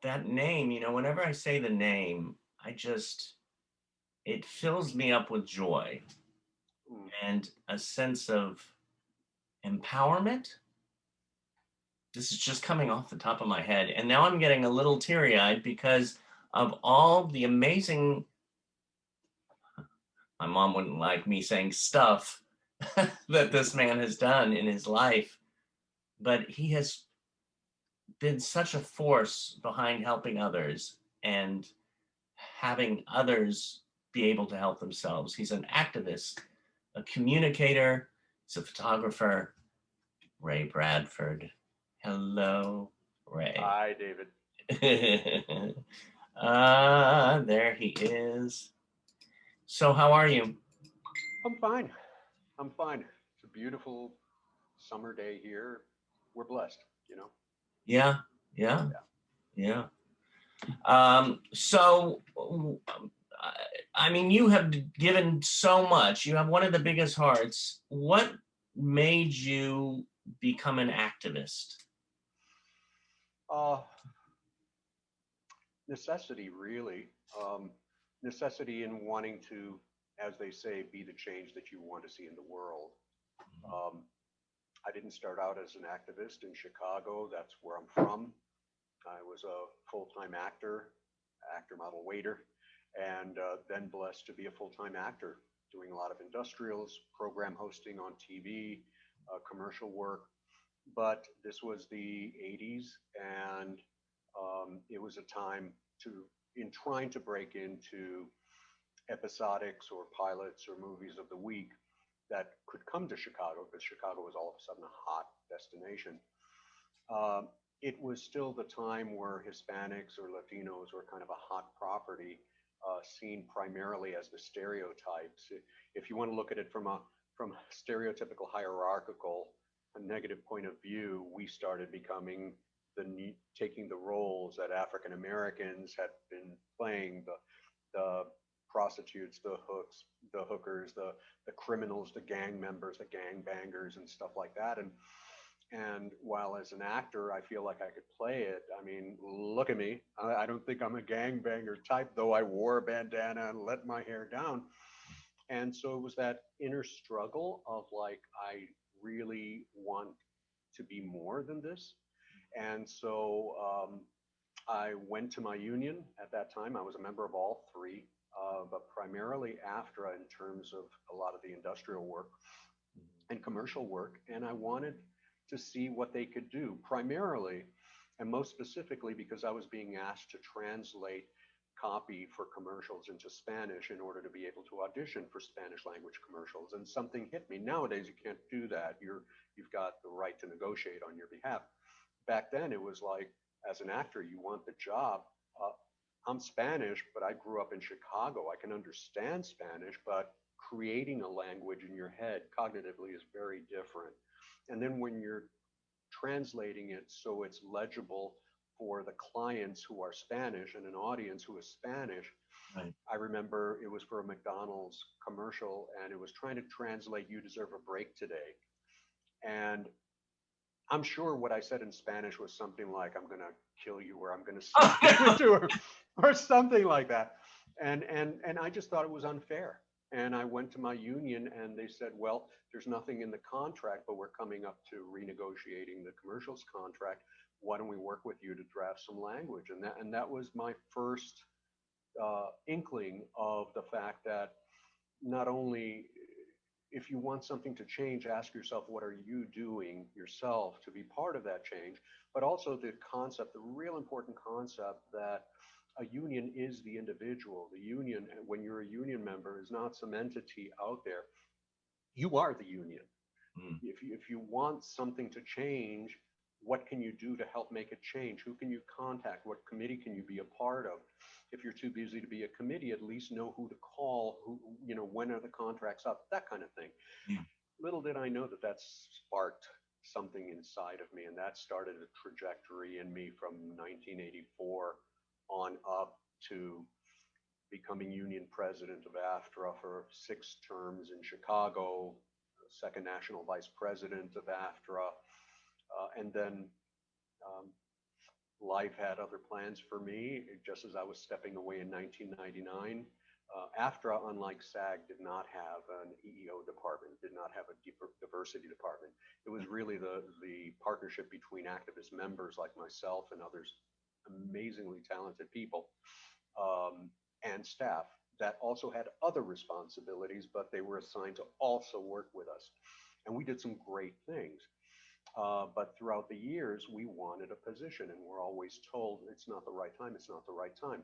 that name, whenever I say the name, it fills me up with joy Mm. and a sense of empowerment. This is just coming off the top of my head. And now I'm getting a little teary eyed because of all the amazing, my mom wouldn't like me saying stuff that this man has done in his life, but he has been such a force behind helping others and having others be able to help themselves. He's an activist, a communicator, he's a photographer. Ray Bradford. Hello, Ray. Hi, David. There he is. So, how are you? I'm fine. I'm fine. It's a beautiful summer day here. We're blessed, you know? Yeah, yeah, Yeah. yeah. So, I mean, you have given so much. You have one of the biggest hearts. What made you become an activist? Uh, Necessity, really. Necessity in wanting to, as they say, be the change that you want to see in the world. Um, I didn't start out as an activist in Chicago. That's where I'm from. I was a full-time actor, model, waiter, and then blessed to be a full-time actor, doing a lot of industrials, program hosting on TV, commercial work. But this was the 80s, and it was a time to, in trying to break into episodics or pilots or movies of the week that could come to Chicago, because Chicago was all of a sudden a hot destination. Uh, it was still the time where Hispanics or Latinos were kind of a hot property, seen primarily as the stereotypes. If you want to look at it from a stereotypical hierarchical, a negative point of view, we started becoming taking the roles that African Americans had been playing, the prostitutes, the hookers, the criminals, the gang members, the gang bangers, and stuff like that. And while as an actor, I feel like I could play it. I mean, look at me. I don't think I'm a gangbanger type, though I wore a bandana and let my hair down. And so it was that inner struggle of like, I really want to be more than this. And so I went to my union at that time. I was a member of all three, but primarily AFTRA in terms of a lot of the industrial work and commercial work. And I wanted to see what they could do, primarily and most specifically because I was being asked to translate copy for commercials into Spanish in order to be able to audition for Spanish language commercials. And something hit me. Nowadays, you can't do that. You've got the right to negotiate on your behalf. Back then, it was like, as an actor, you want the job. Uh, I'm Spanish, but I grew up in Chicago. I can understand Spanish, but creating a language in your head cognitively is very different. And then when you're translating it so it's legible for the clients who are Spanish and an audience who is Spanish, Right. I remember it was for a McDonald's commercial and it was trying to translate "You deserve a break today." And I'm sure what I said in Spanish was something like "I'm gonna kill you" or "I'm gonna smack you into her" or something like that. And I just thought it was unfair. And I went to my union and they said, "Well, there's nothing in the contract, but we're coming up to renegotiating the commercials contract. Why don't we work with you to draft some language?" And that was my first inkling of the fact that not only, if you want something to change, ask yourself, what are you doing yourself to be part of that change? But also the concept, the real important concept that a union is the individual. The union, when you're a union member, is not some entity out there. You are the union. Mm. If you want something to change, what can you do to help make it change? Who can you contact? What committee can you be a part of? If you're too busy to be a committee, at least know who to call, when are the contracts up, that kind of thing. Yeah. Little did I know that that sparked something inside of me, and that started a trajectory in me from 1984 on up to becoming union president of AFTRA for 6 terms in Chicago, second national vice president of AFTRA, and then um, Life had other plans for me, just as I was stepping away in 1999. AFTRA, unlike SAG, did not have an EEO department, did not have a diversity department. It was really the partnership between activist members like myself and others, amazingly talented people, um, and staff that also had other responsibilities, but they were assigned to also work with us. And we did some great things. But throughout the years, we wanted a position, and we're always told it's not the right time, it's not the right time.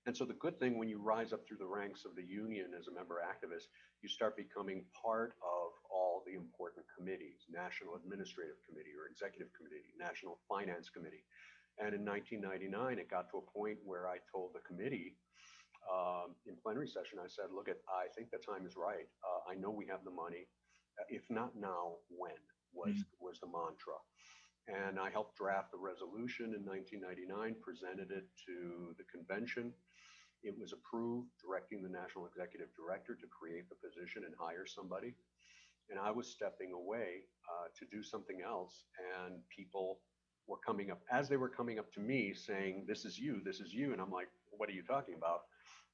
And so the good thing when you rise up through the ranks of the union as a member activist, you start becoming part of all the important committees, National Administrative Committee or Executive Committee, National Finance Committee. And in 1999, it got to a point where I told the committee in plenary session, I said, look, I think the time is right. I know we have the money. If not now, when was the mantra. And I helped draft the resolution in 1999, presented it to the convention. It was approved, directing the national executive director to create the position and hire somebody. And I was stepping away to do something else. And people were coming up, as they were coming up to me saying, this is you, this is you. And I'm like, what are you talking about?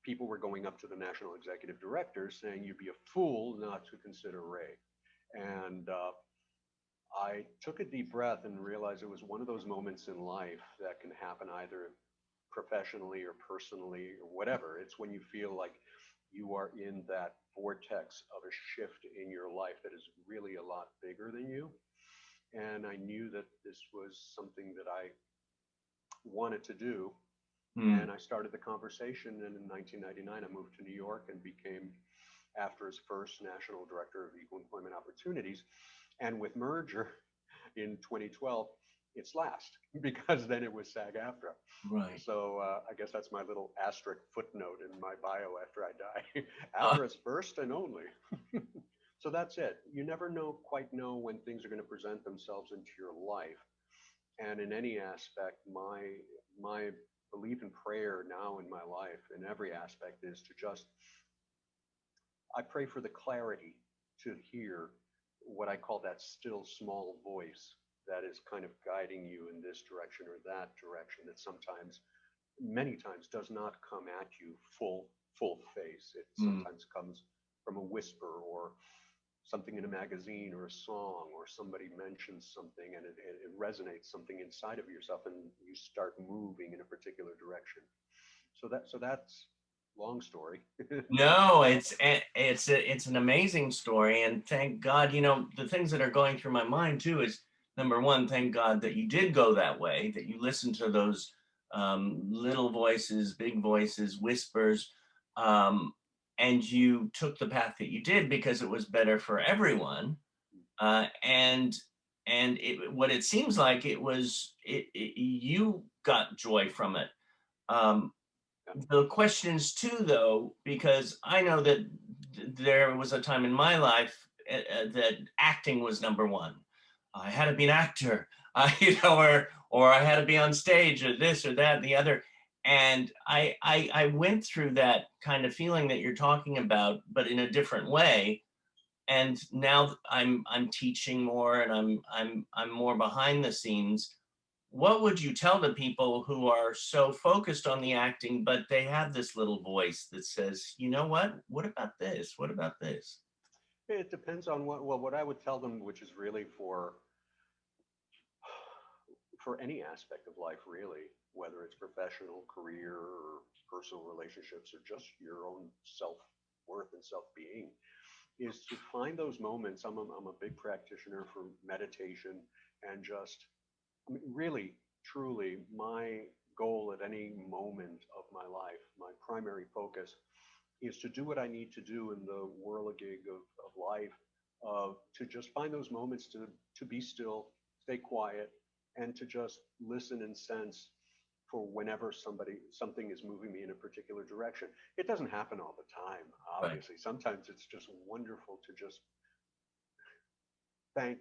People were going up to the national executive director saying, you'd be a fool not to consider Ray. And I took a deep breath and realized it was one of those moments in life that can happen either professionally or personally or whatever. It's when you feel like you are in that vortex of a shift in your life that is really a lot bigger than you. And I knew that this was something that I wanted to do. Mm. And I started the conversation. And in 1999, I moved to New York and became AFTRA's first national director of equal employment opportunities. And with merger in 2012, it's last because then it was SAG-AFTRA. Right. So I guess that's my little asterisk footnote in my bio after I die. Uh, AFTRA's first and only. So that's it. You never quite know when things are going to present themselves into your life. And in any aspect, my belief and prayer now in my life in every aspect is to just I pray for the clarity to hear what I call that still small voice that is kind of guiding you in this direction or that direction that sometimes, many times, does not come at you full face. It mm. sometimes comes from a whisper or something in a magazine or a song or somebody mentions something and it resonates something inside of yourself and you start moving in a particular direction. So that's long story. No, it's an amazing story, and thank God. The things that are going through my mind too is number one, thank God that you did go that way, that you listened to those little voices, big voices, whispers, um, and you took the path that you did because it was better for everyone. And what it seems like you got joy from it. Um, Yeah. the questions too, though, because I know that there was a time in my life that acting was number one. I had to be an actor, or I had to be on stage, or this or that and the other. And I went through that kind of feeling that you're talking about, but in a different way. And now I'm teaching more, and I'm more behind the scenes. What would you tell the people who are so focused on the acting, but they have this little voice that says, you know what about this? What about this? It depends on what I would tell them, which is really for any aspect of life, really, whether it's professional, career, or personal relationships, or just your own self worth and self being, is to find those moments. I'm a big practitioner for meditation and just, I mean, really, truly, my goal at any moment of my life, my primary focus is to do what I need to do in the whirligig of life, to just find those moments to be still, stay quiet, and to just listen and sense for whenever something is moving me in a particular direction. It doesn't happen all the time, Right. obviously. Sometimes it's just wonderful to just thank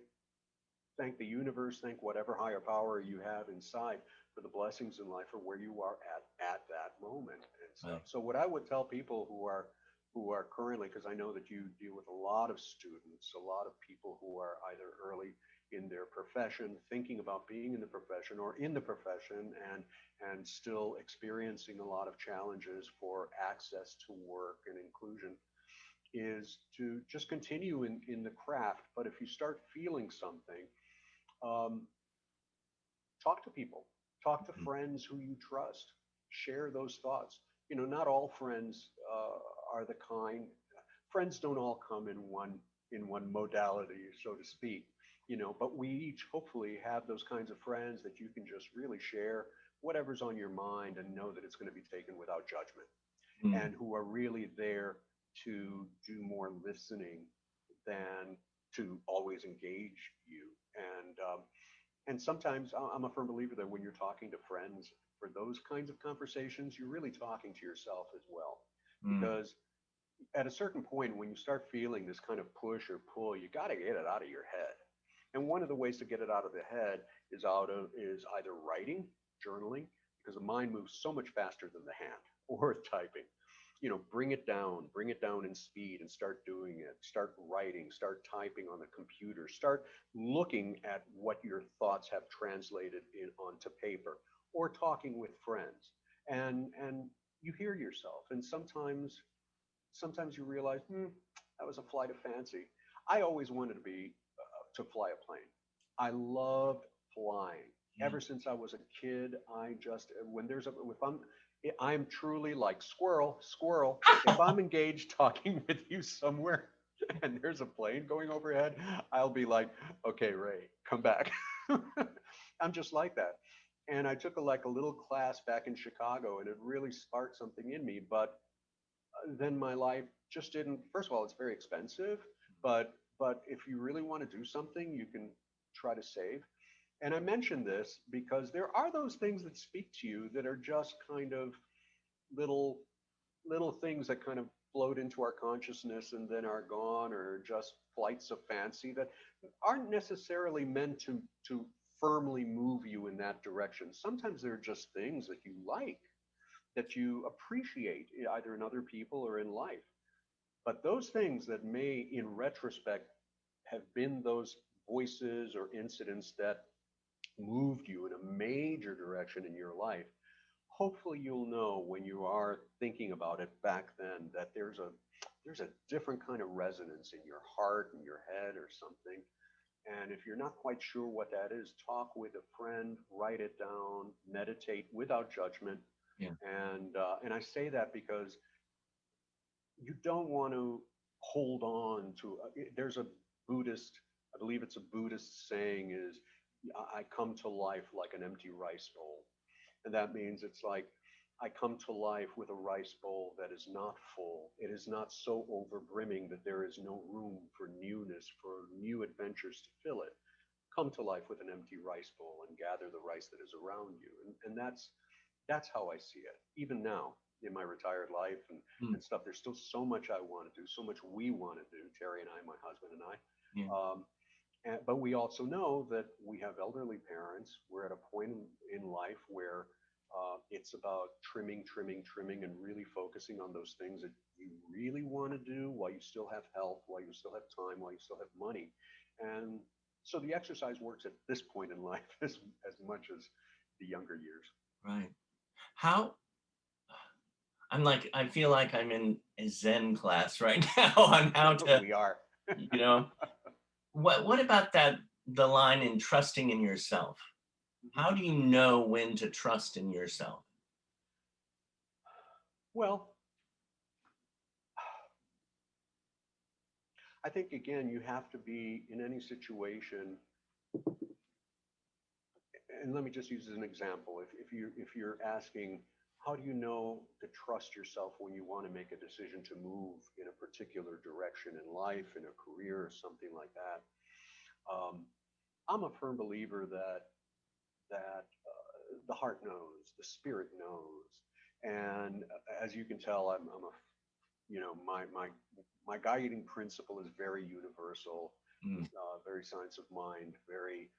thank the universe, thank whatever higher power you have inside for the blessings in life or where you are at that moment and stuff. Right. So what I would tell people who are currently, because I know that you deal with a lot of students, a lot of people who are either early in their profession, thinking about being in the profession or in the profession, and still experiencing a lot of challenges for access to work and inclusion, is to just continue in the craft. But if you start feeling something, um, talk to people, talk to friends who you trust, share those thoughts. Not all friends are the kind. Friends don't all come in one modality, so to speak. But we each hopefully have those kinds of friends that you can just really share whatever's on your mind and know that it's going to be taken without judgment, Mm. and who are really there to do more listening than to always engage you. And sometimes I'm a firm believer that when you're talking to friends for those kinds of conversations, you're really talking to yourself as well. Mm. Because at a certain point, when you start feeling this kind of push or pull, you got to get it out of your head. And one of the ways to get it out of the head is either writing, journaling, because the mind moves so much faster than the hand, or typing. Bring it down in speed and start doing it. Start writing, start typing on the computer, start looking at what your thoughts have translated onto paper, or talking with friends. And you hear yourself, and sometimes you realize, that was a flight of fancy. I always wanted to fly a plane. I loved flying. Yeah. Ever since I was a kid, I just when there's a if I'm truly like squirrel, squirrel. If I'm engaged talking with you somewhere and there's a plane going overhead, I'll be like, okay, Ray, come back. I'm just like that. And I took a little class back in Chicago, and it really sparked something in me. But then my life just didn't. First of all, it's very expensive, but if you really want to do something, you can try to save. And I mention this because there are those things that speak to you that are just kind of little little things that kind of float into our consciousness and then are gone, or just flights of fancy that aren't necessarily meant to firmly move you in that direction. Sometimes they're just things that you like, that you appreciate, either in other people or in life. But those things that may, in retrospect, have been those voices or incidents that moved you in a major direction in your life, hopefully you'll know when you are thinking about it back then that there's a different kind of resonance in your heart and your head or something. And if you're not quite sure what that is, talk with a friend, write it down, meditate without judgment. Yeah. And I say that because you don't want to hold on to. There's a Buddhist, I believe it's a Buddhist saying, is I come to life like an empty rice bowl. And that means it's like I come to life with a rice bowl that is not full. It is not so overbrimming that there is no room for newness, for new adventures to fill it. Come to life with an empty rice bowl and gather the rice that is around you. And that's how I see it. Even now in my retired life Mm. and stuff, there's still so much I want to do, so much we want to do, Terry and I, my husband and I. Yeah. But we also know that we have elderly parents. We're at a point in life where it's about trimming, trimming, trimming, and really focusing on those things that you really want to do while you still have health, while you still have time, while you still have money. And so the exercise works at this point in life as much as the younger years. Right. How I feel like I'm in a Zen class right now on how to, We are. you know, what about the line in trusting in yourself? How do you know when to trust in yourself? Well, I think again, you have to be in any situation, and let me just use as an example. If you're asking, how do you know to trust yourself when you want to make a decision to move in a particular direction in life, in a career, or something like that? Um, I'm a firm believer that the heart knows, the spirit knows, and as you can tell, I'm a my guiding principle is very universal, Mm. very science of mind, very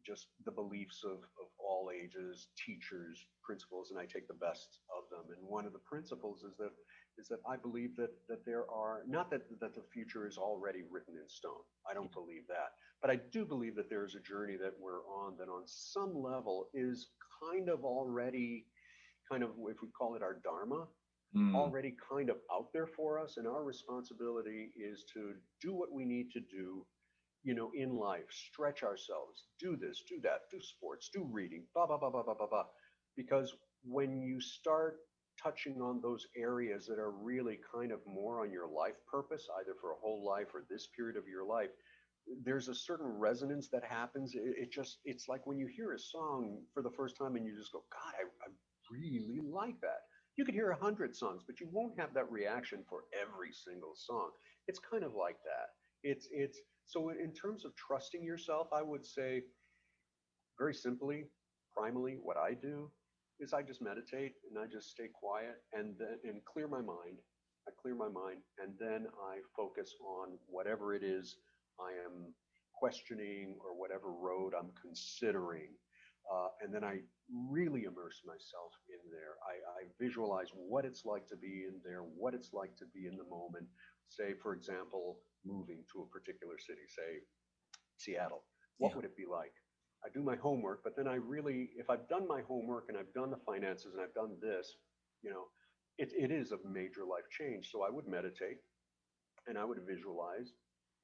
just the beliefs of all ages, teachers, principles, and I take the best of them. And one of the principles is that is that I believe that there are, not that the future is already written in stone. I don't believe that. But I do believe that there is a journey that we're on that on some level is kind of already, kind of, if we call it our dharma, Mm, already kind of out there for us. And our responsibility is to do what we need to do, in life, stretch ourselves, do this, do that, do sports, do reading, blah, blah, blah, blah, blah, blah, blah. Because when you start touching on those areas that are really kind of more on your life purpose, either for a whole life or this period of your life, there's a certain resonance that happens. It's like when you hear a song for the first time and you just go, God, I really like that. You could hear 100 songs, but you won't have that reaction for every single song. It's kind of like that. It's so in terms of trusting yourself, I would say very simply, primally, what I do is I just meditate and I just stay quiet and clear my mind. I clear my mind and then I focus on whatever it is I am questioning or whatever road I'm considering. And then I really immerse myself in there. I visualize what it's like to be in there, what it's like to be in the moment. Say, for example, moving to a particular city, say Seattle. What yeah. would it be like? I do my homework, but then I really, if I've done my homework and I've done the finances and I've done this, you know, it is a major life change. So I would meditate and I would visualize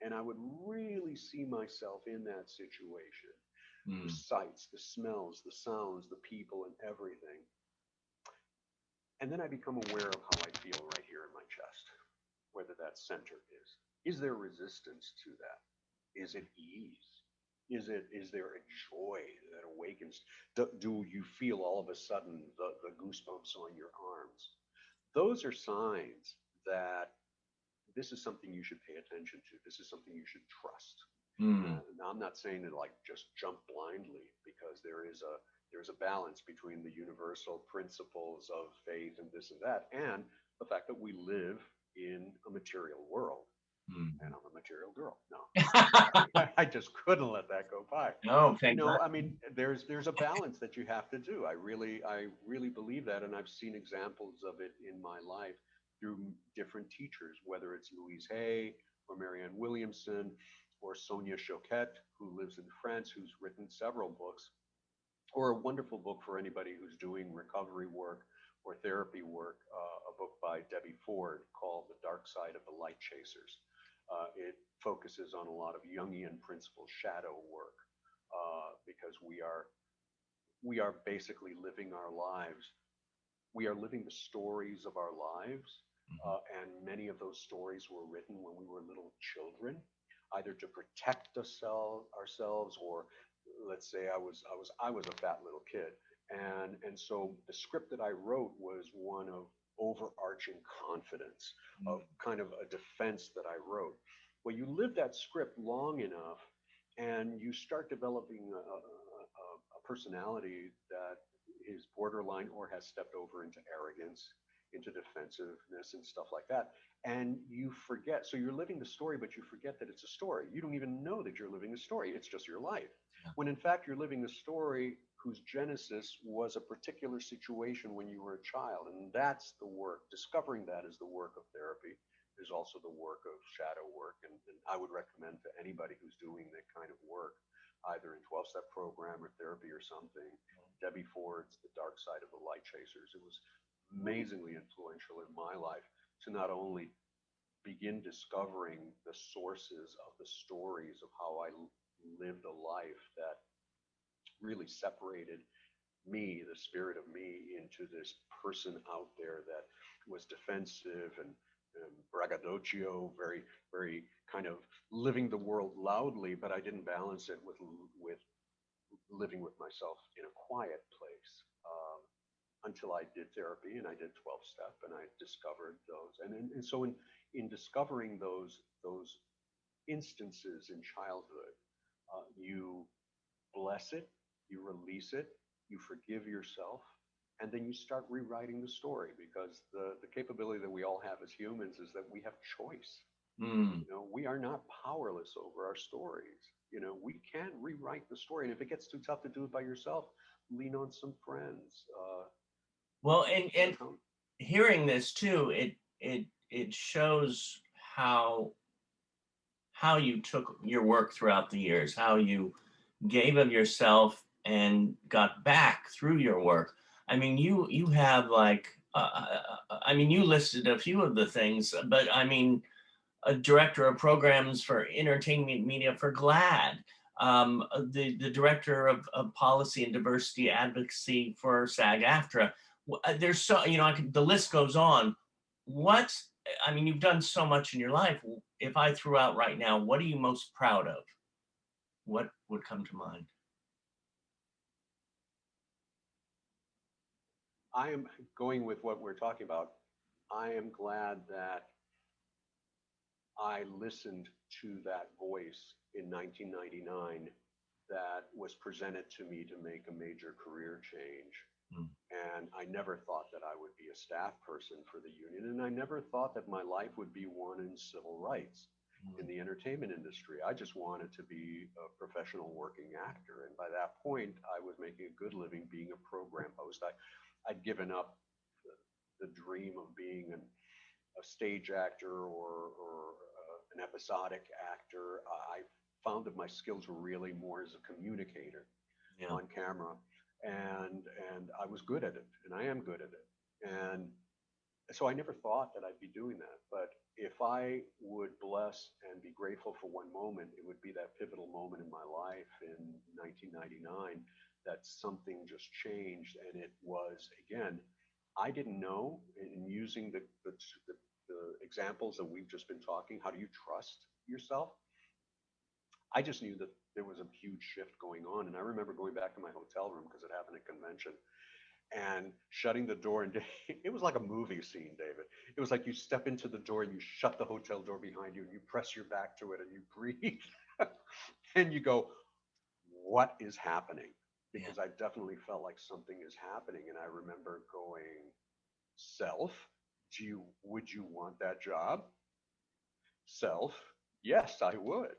and I would really see myself in that situation. The Mm, sights, the smells, the sounds, the people, and everything. And then I become aware of how I feel right here in my chest, whether that center is. Is there resistance to that? Is it ease? Is there a joy that awakens? Do you feel all of a sudden the goosebumps on your arms? Those are signs that this is something you should pay attention to. This is something you should trust. mm. Now, I'm not saying to like just jump blindly because there's a balance between the universal principles of faith and this and that, and the fact that we live in a material world. And Mm. I'm a material girl. No, I just couldn't let that go by. No, thank God. I mean, there's a balance that you have to do. I really believe that, and I've seen examples of it in my life through different teachers, whether it's Louise Hay or Marianne Williamson or Sonia Choquette, who lives in France, who's written several books, or a wonderful book for anybody who's doing recovery work or therapy work, a book by Debbie Ford called The Dark Side of the Light Chasers. It focuses on a lot of Jungian principle shadow work because we are basically living our lives. We are living the stories of our lives, Mhm. and many of those stories were written when we were little children, either to protect ourselves, or let's say I was a fat little kid, and so the script that I wrote was one of overarching confidence, of Mm, kind of a defense that I wrote. Well, you live that script long enough, and you start developing a personality that is borderline or has stepped over into arrogance, into defensiveness, and stuff like that. And you forget. So you're living the story, but you forget that it's a story. You don't even know that you're living a story. It's just your life. yeah. When in fact, you're living a story whose genesis was a particular situation when you were a child. And that's the work. Discovering that is the work of therapy. There's also the work of shadow work. And I would recommend to anybody who's doing that kind of work, either in 12-step program or therapy or something, Debbie Ford's The Dark Side of the Light Chasers. It was amazingly influential in my life to not only begin discovering the sources of the stories of how I lived a life that really separated me, the spirit of me, into this person out there that was defensive and braggadocio, very, very kind of living the world loudly, but I didn't balance it with living with myself in a quiet place, until I did therapy and I did 12 step and I discovered those. And so in discovering those instances in childhood, you bless it, you release it, you forgive yourself, and then you start rewriting the story, because the capability that we all have as humans is that we have choice. Mm. We are not powerless over our stories. We can rewrite the story. And if it gets too tough to do it by yourself, lean on some friends. Well, Some and account. hearing this too, it shows how you took your work throughout the years, how you gave of yourself and got back through your work. I mean, you have like, I mean, you listed a few of the things, but I mean, a director of programs for entertainment media for GLAD, the director of policy and diversity advocacy for SAG-AFTRA. There's so, you know, the list goes on. What, I mean, you've done so much in your life. If I threw out right now, what are you most proud of? What would come to mind? I am going with what we're talking about. I am glad that I listened to that voice in 1999 that was presented to me to make a major career change. Mm. And I never thought that I would be a staff person for the union. And I never thought that my life would be one in civil rights in Mm. the entertainment industry. I just wanted to be a professional working actor. And by that point, I was making a good living being a program host. I'd given up the dream of being a stage actor or an episodic actor. I found that my skills were really more as a communicator Yeah. on camera, and I was good at it, and I am good at it. And so I never thought that I'd be doing that. But if I would bless and be grateful for one moment, it would be that pivotal moment in my life in 1999 that something just changed. And it was, again, I didn't know, in using the examples that we've just been talking, how do you trust yourself? I just knew that there was a huge shift going on. And I remember going back to my hotel room because it happened at convention and shutting the door. And it was like a movie scene, David. It was like you step into the door and you shut the hotel door behind you and you press your back to it and you breathe and you go, what is happening? Yeah. Because I definitely felt like something is happening. And I remember going, self, would you want that job? Self, yes, I would.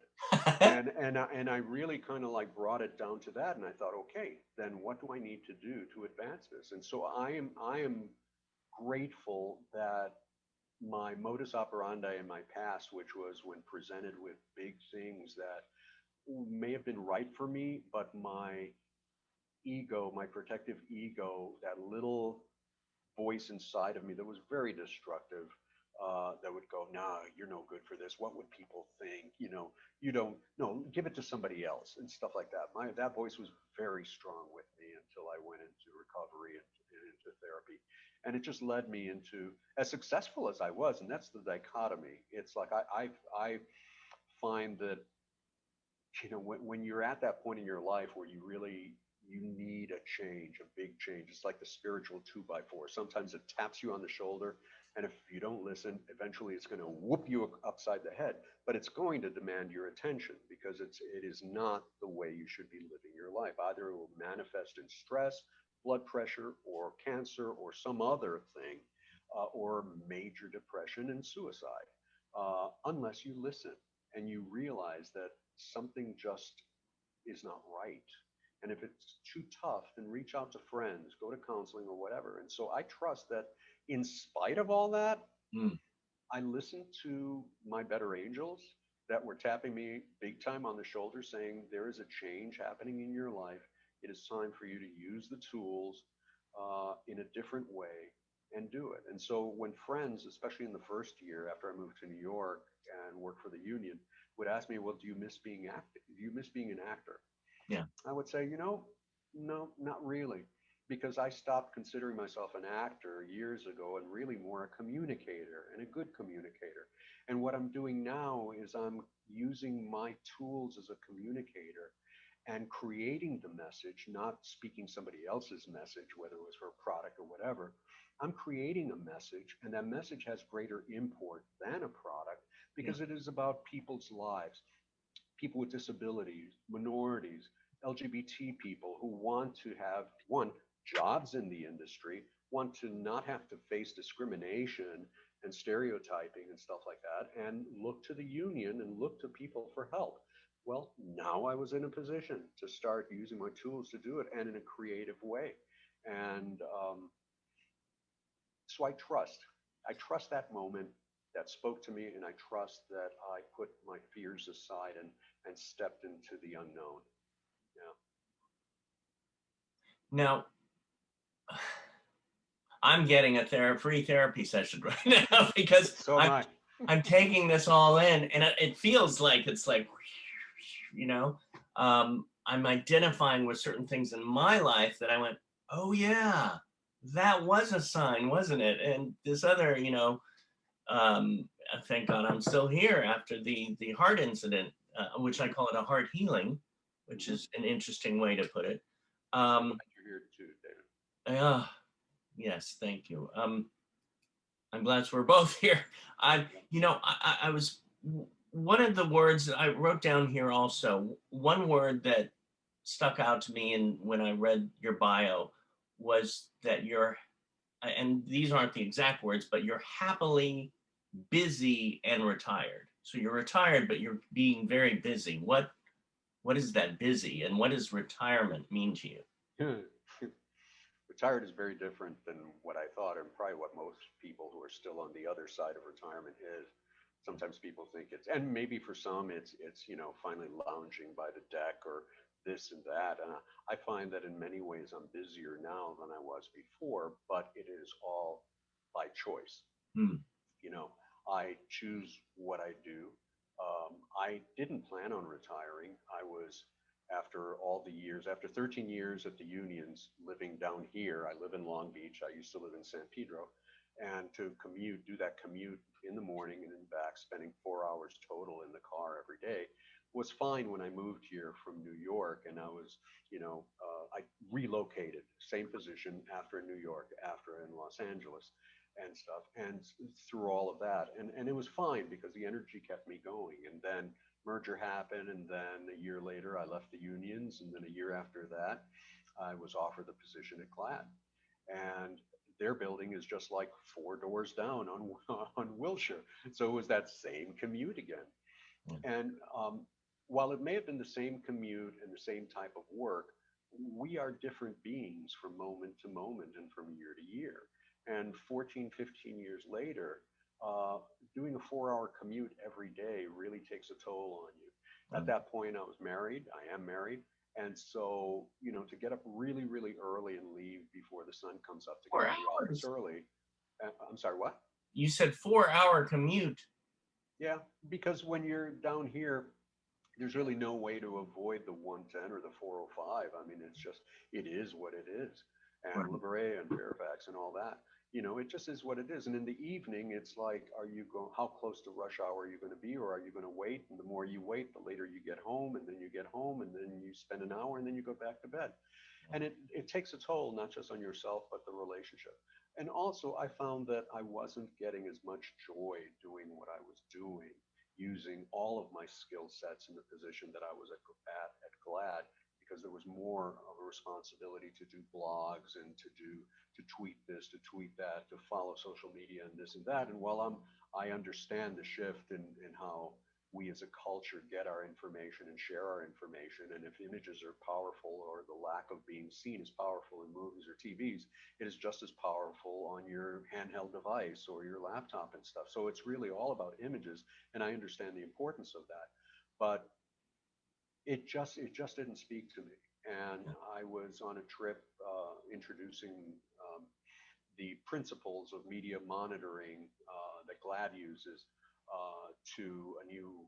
And I really kind of like brought it down to that, and I thought, okay, then what do I need to do to advance this? And so I am grateful that my modus operandi in my past, which was when presented with big things that may have been right for me, but my ego, my protective ego, that little voice inside of me that was very destructive, that would go, nah, you're no good for this. What would people think? You don't, no, give it to somebody else and stuff like that. That voice was very strong with me until I went into recovery and into therapy. And it just led me into, as successful as I was, and that's the dichotomy. It's like I find that, when you're at that point in your life where you need a change, a big change. It's like the spiritual 2x4. Sometimes it taps you on the shoulder, and if you don't listen, eventually it's going to whoop you upside the head. But it's going to demand your attention because it is not the way you should be living your life. Either it will manifest in stress, blood pressure, or cancer, or some other thing, or major depression and suicide, unless you listen and you realize that something just is not right. And if it's too tough, then reach out to friends, go to counseling or whatever. And so I trust that in spite of all that, Mm. I listened to my better angels that were tapping me big time on the shoulder saying, there is a change happening in your life. It is time for you to use the tools in a different way and do it. And so when friends, especially in the first year after I moved to New York and worked for the union, would ask me, well, do you miss being active? Do you miss being an actor? Yeah. I would say, no, not really, because I stopped considering myself an actor years ago and really more a communicator and a good communicator. And what I'm doing now is I'm using my tools as a communicator and creating the message, not speaking somebody else's message, whether it was for a product or whatever. I'm creating a message, and that message has greater import than a product Yeah. because it is about people's lives, people with disabilities, minorities, LGBT people who want to have, one, jobs in the industry, want to not have to face discrimination and stereotyping and stuff like that, and look to the union and look to people for help. Well, now I was in a position to start using my tools to do it and in a creative way. And so I trust. I trust that moment that spoke to me, and I trust that I put my fears aside and stepped into the unknown. Yeah. Now, I'm getting a free therapy session right now because So am I. I'm taking this all in, and it feels like it's like, you know, I'm identifying with certain things in my life that I went, oh yeah, that was a sign, wasn't it? And this other, thank God I'm still here after the heart incident, which I call it a heart healing, which Hmm. is an interesting way to put it. I'm Um, glad you're here too, David. uh, yes, thank you. I'm glad we're both here. Yeah. I was one of the words that I wrote down here also. One word that stuck out to me, and when I read your bio, was that you're, and these aren't the exact words, but you're happily busy and retired. So you're retired, but you're being very busy. What is that busy, and what does retirement mean to you? Retired is very different than what I thought, and probably what most people who are still on the other side of retirement is. Sometimes people think it's, and maybe for some, it's finally lounging by the deck or this and that. And I find that in many ways I'm busier now than I was before, but it is all by choice. Hmm. You know, I choose what I do. I didn't plan on retiring. I was, after all the years, after 13 years at the unions living down here, I live in Long Beach. I used to live in San Pedro. And to commute, do that commute in the morning and then back, spending 4 hours total in the car every day, was fine when I moved here from New York. And I was, I relocated, same position after New York, after in Los Angeles and stuff, and through all of that, and it was fine because the energy kept me going. And then merger happened, and then a year later I left the unions, and then a year after that I was offered the position at Glad, and their building is just like 4 doors down on on Wilshire, so it was that same commute again. And while it may have been the same commute and the same type of work, we are different beings from moment to moment and from year to year. And 14, 15 years later, uh, doing a 4 hour commute every day really takes a toll on you. At Um, that point, I was married. I am married. And so, to get up really, really early and leave before the sun comes up to get four to the office hours. early. I'm sorry, what? You said 4 hour commute. Yeah, because when you're down here, there's really no way to avoid the 110 or the 405. I mean, it is what it is. And Right. La Brea and Fairfax and all that, it just is what it is. And in the evening, it's like, how close to rush hour are you going to be, or are you going to wait? And the more you wait, the later you get home, and then you get home, and then you spend an hour, and then you go back to bed. And it takes a toll, not just on yourself, but the relationship. And also, I found that I wasn't getting as much joy doing what I was doing, using all of my skill sets in the position that I was at Glad, because there was more of a responsibility to do blogs and to tweet this, to tweet that, to follow social media and this and that. And while I understand the shift in how we as a culture get our information and share our information. And if images are powerful, or the lack of being seen is powerful in movies or TVs, it is just as powerful on your handheld device or your laptop and stuff. So it's really all about images. And I understand the importance of that. But it just didn't speak to me. And I was on a trip introducing the principles of media monitoring that GLAD uses to a new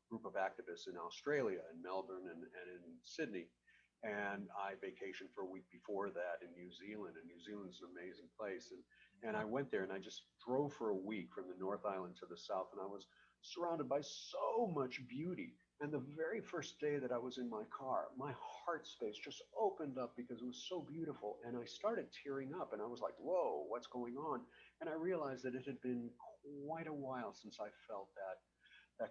group of activists in Australia, in Melbourne and in Sydney. And I vacationed for a week before that in New Zealand, and New Zealand is an amazing place. And I went there and I just drove for a week from the North Island to the South, and I was surrounded by so much beauty. And the very first day that I was in my car, my heart space just opened up because it was so beautiful. And I started tearing up, and I was like, whoa, what's going on? And I realized that it had been quite a while since I felt that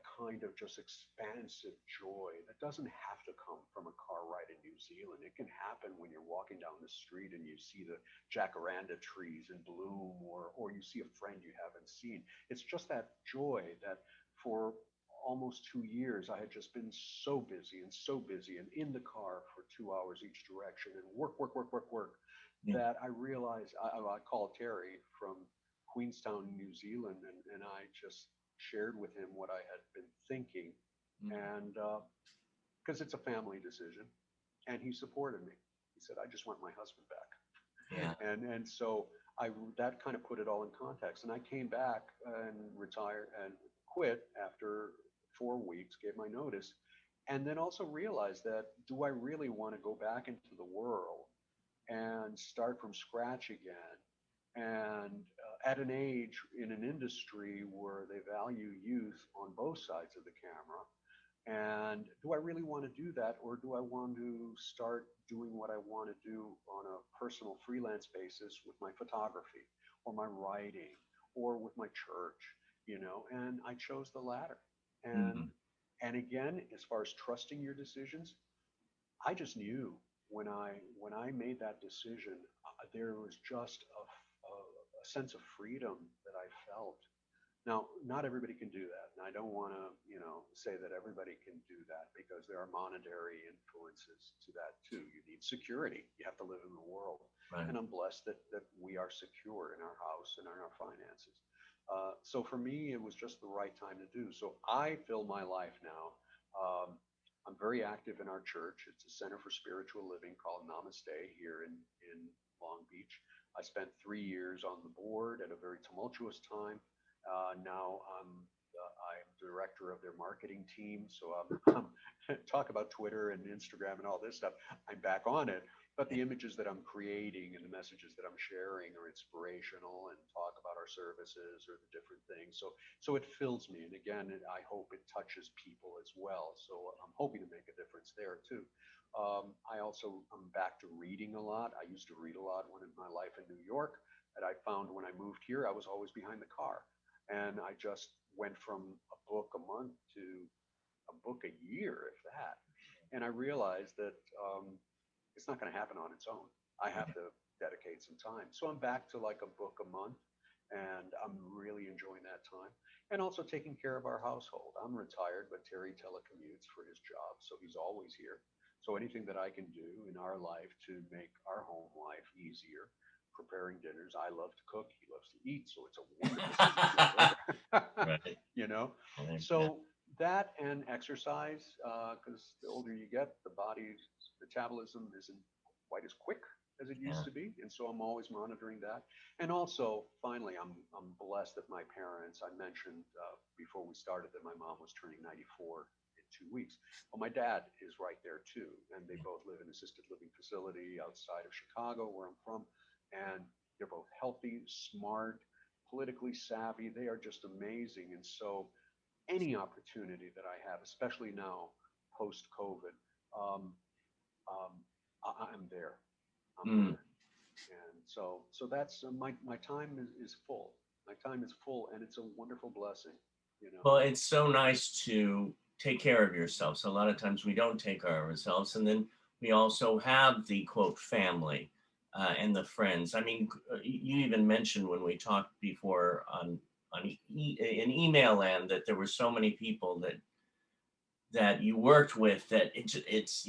kind of just expansive joy that doesn't have to come from a car ride in New Zealand. It can happen when you're walking down the street and you see the jacaranda trees in bloom, or you see a friend you haven't seen. It's just that joy that for almost 2 years I had just been so busy and so busy and in the car for 2 hours each direction and work, work, work, work, work, Yeah. that I realized I called Terry from Queenstown, New Zealand, and I just shared with him what I had been thinking, Mm. and because it's a family decision, and he supported me. He said, "I just want my husband back." Yeah. And so I that kind of put it all in context. And I came back and retired and quit after 4 weeks, gave my notice, and then also realized that, do I really want to go back into the world and start from scratch again? And at an age in an industry where they value youth on both sides of the camera, and do I really want to do that, or do I want to start doing what I want to do on a personal freelance basis with my photography or my writing or with my church, And I chose the latter. And Mm. and again, as far as trusting your decisions, I just knew when I made that decision, there was just a sense of freedom that I felt. Now, not everybody can do that, and I don't want to, say that everybody can do that, because there are monetary influences to that too. You need security. You have to live in the world, Right. and I'm blessed that we are secure in our house and in our finances. So for me, it was just the right time to do. So I fill my life now. I'm very active in our church. It's a center for spiritual living called Namaste here in Long Beach. I spent 3 years on the board at a very tumultuous time. Now I'm director of their marketing team. So talk about Twitter and Instagram and all this stuff. I'm back on it, but the images that I'm creating and the messages that I'm sharing are inspirational and talk about our services or the different things. So it fills me, and again, I hope it touches people as well. So I'm hoping to make a difference there too. I also am back to reading a lot. I used to read a lot when in my life in New York. And I found when I moved here, I was always behind the car. And I just went from a book a month to a book a year, if that. And I realized that it's not going to happen on its own. I have to dedicate some time. So I'm back to like a book a month, and I'm really enjoying that time. And also taking care of our household. I'm retired, but Terry telecommutes for his job, so he's always here. So anything that I can do in our life to make our home life easier, preparing dinners. I love to cook. He loves to eat, so it's a wonderful system together. Right. you know. Right. Yeah. So that and exercise, because the older you get, the body's metabolism isn't quite as quick as it used Yeah. to be, and so I'm always monitoring that. And also, finally, I'm blessed that my parents. I mentioned before we started that my mom was turning 94 in 2 weeks. Well, my dad is right there too, and they both live in an assisted living facility outside of Chicago, where I'm from, and they're both healthy, smart, politically savvy. They are just amazing, and so any opportunity that I have, especially now post COVID, um, I'm there. I'm Mm. there, and so that's my time is full. My time is full, and it's a wonderful blessing. You know. Well, it's so nice to take care of yourself. So a lot of times we don't take care of ourselves, and then we also have the quote family and the friends. I mean, you even mentioned when we talked before in email land that there were so many people that you worked with that it's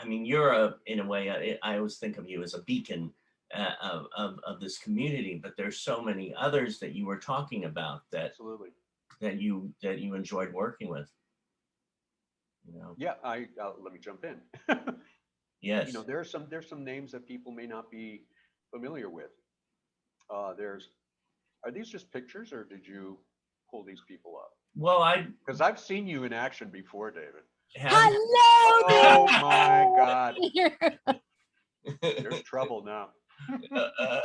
I mean, you're in a way, I always think of you as a beacon of this community, but there's so many others that you were talking about Absolutely. that you enjoyed working with, you know. Yeah. Let me jump in. Yes. There's some names that people may not be familiar with. There's Are these just pictures, or did you pull these people up? Well, I Because I've seen you in action before, David. have. Oh my God. Hello. There's trouble now. uh,